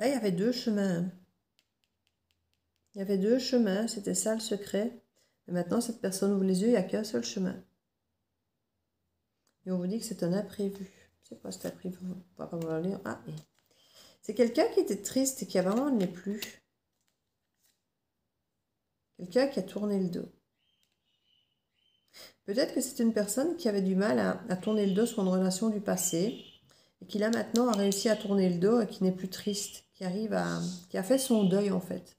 Là, il y avait deux chemins. Il y avait deux chemins, c'était ça le secret. Et maintenant, cette personne ouvre les yeux, il n'y a qu'un seul chemin. Et on vous dit que c'est un imprévu. C'est quoi cet imprévu? On va pas vous le lire. Ah, c'est quelqu'un qui était triste et qui vraiment ne l'est plus. Quelqu'un qui a tourné le dos. Peut-être que c'est une personne qui avait du mal à tourner le dos sur une relation du passé et qui là maintenant a réussi à tourner le dos et qui n'est plus triste, qui a fait son deuil en fait.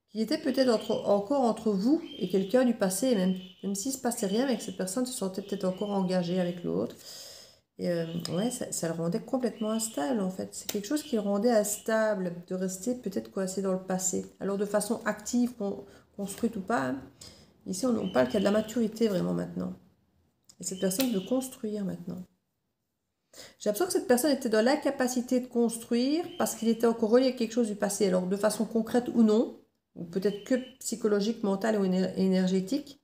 Qui était peut-être encore entre vous et quelqu'un du passé, même s'il ne se passait rien, mais que cette personne se sentait peut-être encore engagée avec l'autre. Et ouais, ça le rendait complètement instable en fait. C'est quelque chose qui le rendait instable, de rester peut-être coincé dans le passé. Alors de façon active, construite ou pas, hein. Ici on parle qu'il y a de la maturité vraiment maintenant. Et cette personne veut construire maintenant. J'ai l'impression que cette personne était dans l'incapacité de construire parce qu'il était encore relié à quelque chose du passé. Alors de façon concrète ou non, ou peut-être que psychologique, mentale ou énergétique,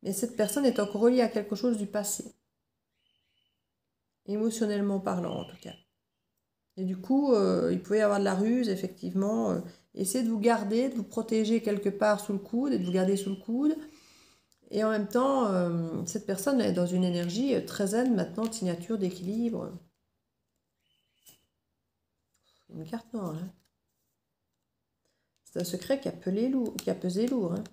mais cette personne est encore reliée à quelque chose du passé. Émotionnellement parlant en tout cas. Et du coup, il pouvait y avoir de la ruse, effectivement. Essayer de vous garder, de vous protéger quelque part sous le coude et de vous garder sous le coude. Et en même temps, cette personne est dans une énergie très zen maintenant, de signature, d'équilibre. Une carte noire, hein. C'est un secret qui a pesé lourd, hein.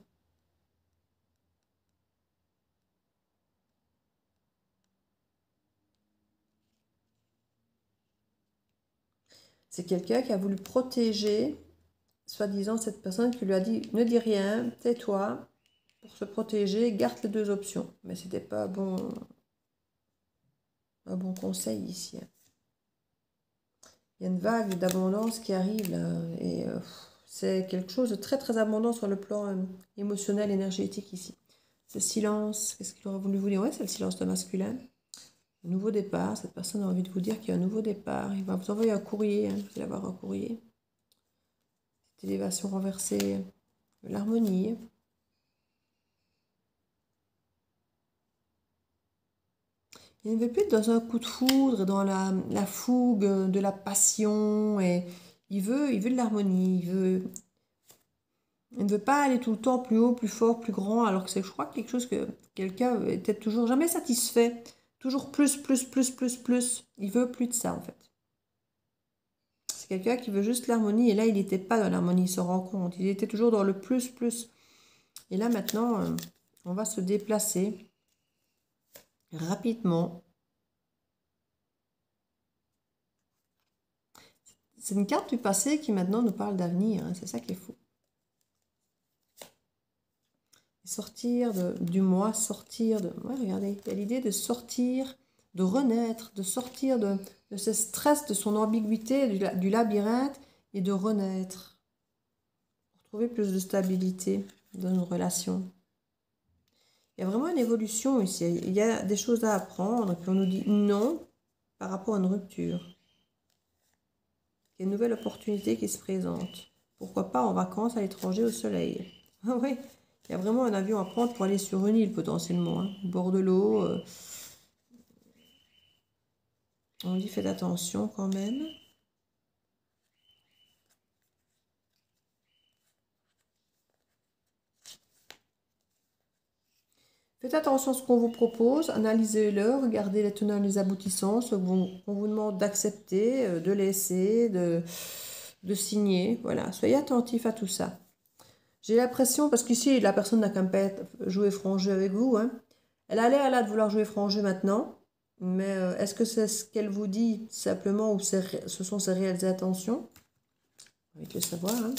C'est quelqu'un qui a voulu protéger, soi-disant, cette personne qui lui a dit « Ne dis rien, tais-toi ». Pour se protéger, garde les deux options. Mais ce n'était pas un bon conseil ici, hein. Il y a une vague d'abondance qui arrive là. Et c'est quelque chose de très très abondant sur le plan émotionnel, énergétique ici. Ce silence, qu'est-ce qu'il aurait voulu vous dire? Ouais, c'est le silence de masculin. Un nouveau départ, cette personne a envie de vous dire qu'il y a un nouveau départ. Il va vous envoyer un courrier, hein. Vous allez avoir un courrier. Cette élévation renversée, l'harmonie. Il ne veut plus être dans un coup de foudre, dans la fougue de la passion. Et il veut de l'harmonie. Il ne veut pas aller tout le temps plus haut, plus fort, plus grand. Alors que c'est, je crois, quelque chose que quelqu'un était toujours jamais satisfait. Toujours plus, plus, plus, plus, plus. Il veut plus de ça, en fait. C'est quelqu'un qui veut juste l'harmonie. Et là, il n'était pas dans l'harmonie, il se rend compte. Il était toujours dans le plus, plus. Et là, maintenant, on va se déplacer rapidement. C'est une carte du passé qui maintenant nous parle d'avenir, hein. C'est ça qui est fou. Sortir du moi, sortir de... Ouais, regardez, il y a l'idée de sortir, de renaître, de sortir de ce stress, de son ambiguïté, du labyrinthe, et de renaître. Pour trouver plus de stabilité dans une relation. Il y a vraiment une évolution ici. Il y a des choses à apprendre, et puis on nous dit non par rapport à une rupture. Il y a une nouvelle opportunité qui se présente. Pourquoi pas en vacances à l'étranger au soleil? Ah oui, il y a vraiment un avion à prendre pour aller sur une île potentiellement, hein, au bord de l'eau. On dit faites attention quand même. Faites attention à ce qu'on vous propose, analysez-le, regardez les tenants et les aboutissants, ce qu'on vous demande d'accepter, de laisser, de signer. Voilà, soyez attentifs à tout ça. J'ai l'impression, parce qu'ici, la personne n'a qu'à pas jouer franc jeu avec vous, hein. Elle a l'air là de vouloir jouer franc jeu maintenant, mais est-ce que c'est ce qu'elle vous dit simplement ou ce sont ses réelles intentions? On va le savoir, hein.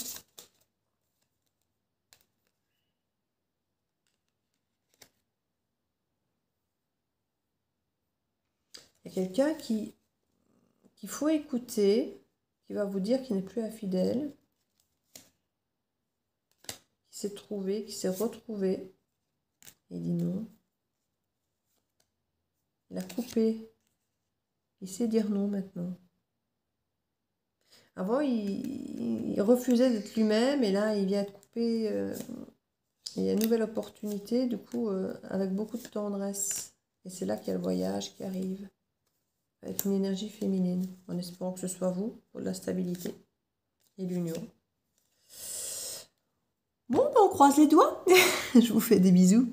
Il y a quelqu'un qu'il faut écouter, qui va vous dire qu'il n'est plus infidèle, qui s'est trouvé, qui s'est retrouvé. Il dit non. Il a coupé. Il sait dire non maintenant. Avant, il refusait d'être lui-même et là, il vient de couper. Il y a une nouvelle opportunité, du coup, avec beaucoup de tendresse. Et c'est là qu'il y a le voyage qui arrive, avec une énergie féminine, en espérant que ce soit vous. pour la stabilité et l'union. Bon, on croise les doigts. Je vous fais des bisous.